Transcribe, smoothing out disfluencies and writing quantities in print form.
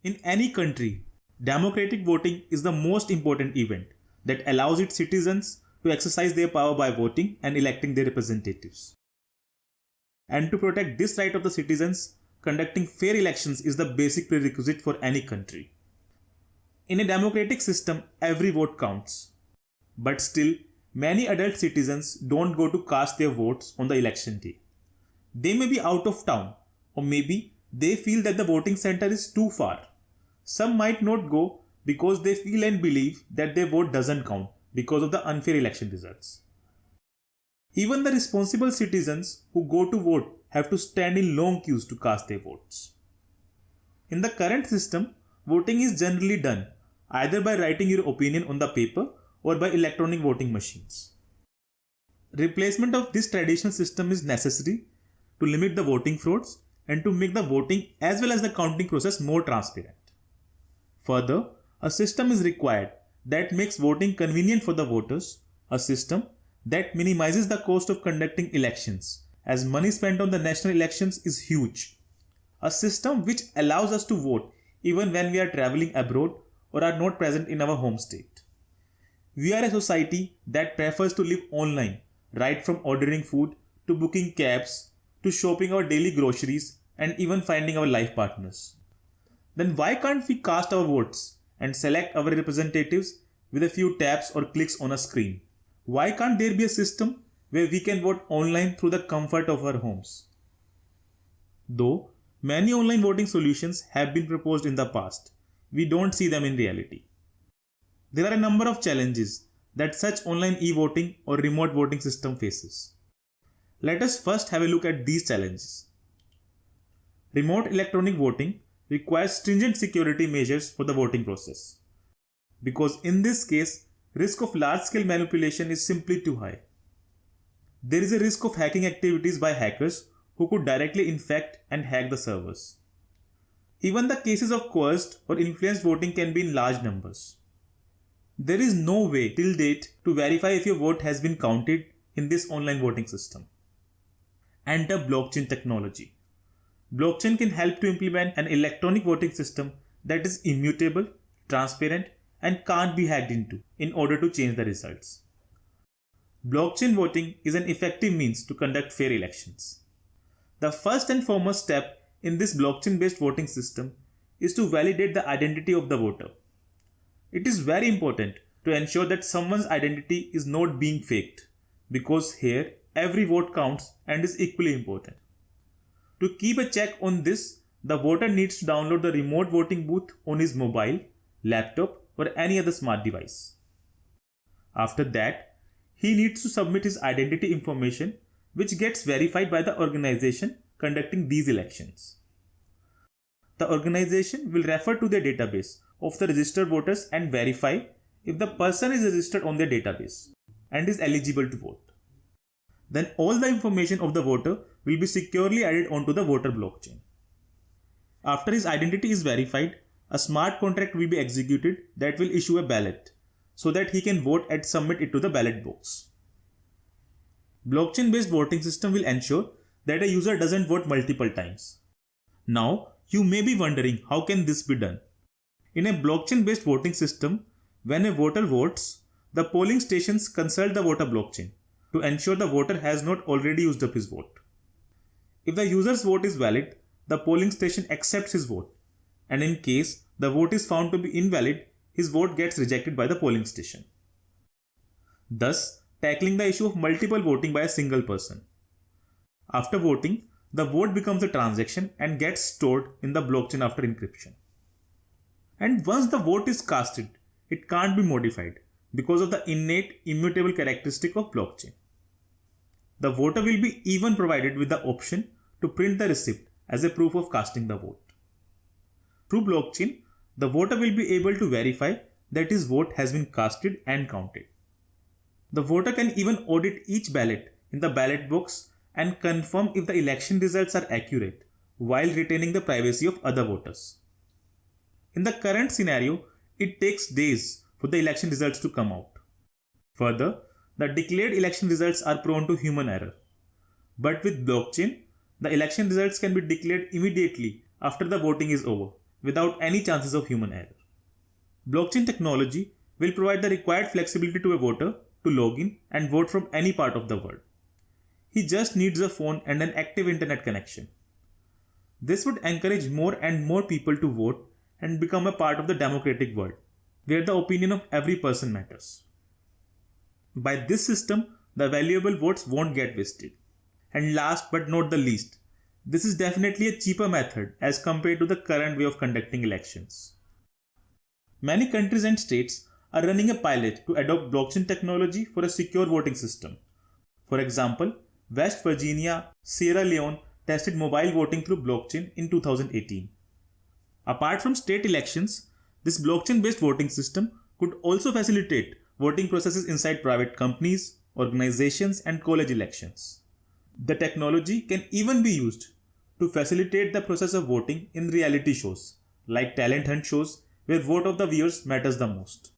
In any country, democratic voting is the most important event that allows its citizens to exercise their power by voting and electing their representatives. And to protect this right of the citizens, conducting fair elections is the basic prerequisite for any country. In a democratic system, every vote counts. But still, many adult citizens don't go to cast their votes on the election day. They may be out of town, or maybe they feel that the voting center is too far. Some might not go because they feel and believe that their vote doesn't count because of the unfair election results. Even the responsible citizens who go to vote have to stand in long queues to cast their votes. In the current system, voting is generally done either by writing your opinion on the paper or by electronic voting machines. Replacement of this traditional system is necessary to limit the voting frauds and to make the voting as well as the counting process more transparent. Further, a system is required that makes voting convenient for the voters, a system that minimizes the cost of conducting elections, as money spent on the national elections is huge. A system which allows us to vote even when we are traveling abroad or are not present in our home state. We are a society that prefers to live online, right from ordering food to booking cabs to shopping our daily groceries and even finding our life partners. Then why can't we cast our votes and select our representatives with a few taps or clicks on a screen? Why can't there be a system where we can vote online through the comfort of our homes? Though many online voting solutions have been proposed in the past, we don't see them in reality. There are a number of challenges that such online e-voting or remote voting system faces. Let us first have a look at these challenges. Remote electronic voting requires stringent security measures for the voting process, because in this case, risk of large-scale manipulation is simply too high. There is a risk of hacking activities by hackers who could directly infect and hack the servers. Even the cases of coerced or influenced voting can be in large numbers. There is no way till date to verify if your vote has been counted in this online voting system. Enter blockchain technology. Blockchain can help to implement an electronic voting system that is immutable, transparent, and can't be hacked into in order to change the results. Blockchain voting is an effective means to conduct fair elections. The first and foremost step in this blockchain-based voting system is to validate the identity of the voter. It is very important to ensure that someone's identity is not being faked, because here every vote counts and is equally important. To keep a check on this, the voter needs to download the remote voting booth on his mobile, laptop, or any other smart device. After that, he needs to submit his identity information, which gets verified by the organization conducting these elections. The organization will refer to their database of the registered voters and verify if the person is registered on their database and is eligible to vote. Then all the information of the voter will be securely added onto the voter blockchain. After his identity is verified, a smart contract will be executed that will issue a ballot so that he can vote and submit it to the ballot box. Blockchain-based voting system will ensure that a user doesn't vote multiple times. Now, you may be wondering, how can this be done? In a blockchain-based voting system, when a voter votes, the polling stations consult the voter blockchain to ensure the voter has not already used up his vote. If the user's vote is valid, the polling station accepts his vote, and in case the vote is found to be invalid, his vote gets rejected by the polling station, thus tackling the issue of multiple voting by a single person. After voting, the vote becomes a transaction and gets stored in the blockchain after encryption. And once the vote is casted, it can't be modified because of the innate immutable characteristic of blockchain. The voter will be even provided with the option to print the receipt as a proof of casting the vote. Through blockchain, the voter will be able to verify that his vote has been casted and counted. The voter can even audit each ballot in the ballot box and confirm if the election results are accurate while retaining the privacy of other voters. In the current scenario, it takes days for the election results to come out. Further, the declared election results are prone to human error. But with blockchain, the election results can be declared immediately after the voting is over, without any chances of human error. Blockchain technology will provide the required flexibility to a voter to log in and vote from any part of the world. He just needs a phone and an active internet connection. This would encourage more and more people to vote and become a part of the democratic world, where the opinion of every person matters. By this system, the valuable votes won't get wasted. And last but not the least, this is definitely a cheaper method as compared to the current way of conducting elections. Many countries and states are running a pilot to adopt blockchain technology for a secure voting system. For example, West Virginia, Sierra Leone tested mobile voting through blockchain in 2018. Apart from state elections, this blockchain-based voting system could also facilitate voting processes inside private companies, organizations, and college elections. The technology can even be used to facilitate the process of voting in reality shows, like talent hunt shows, where vote of the viewers matters the most.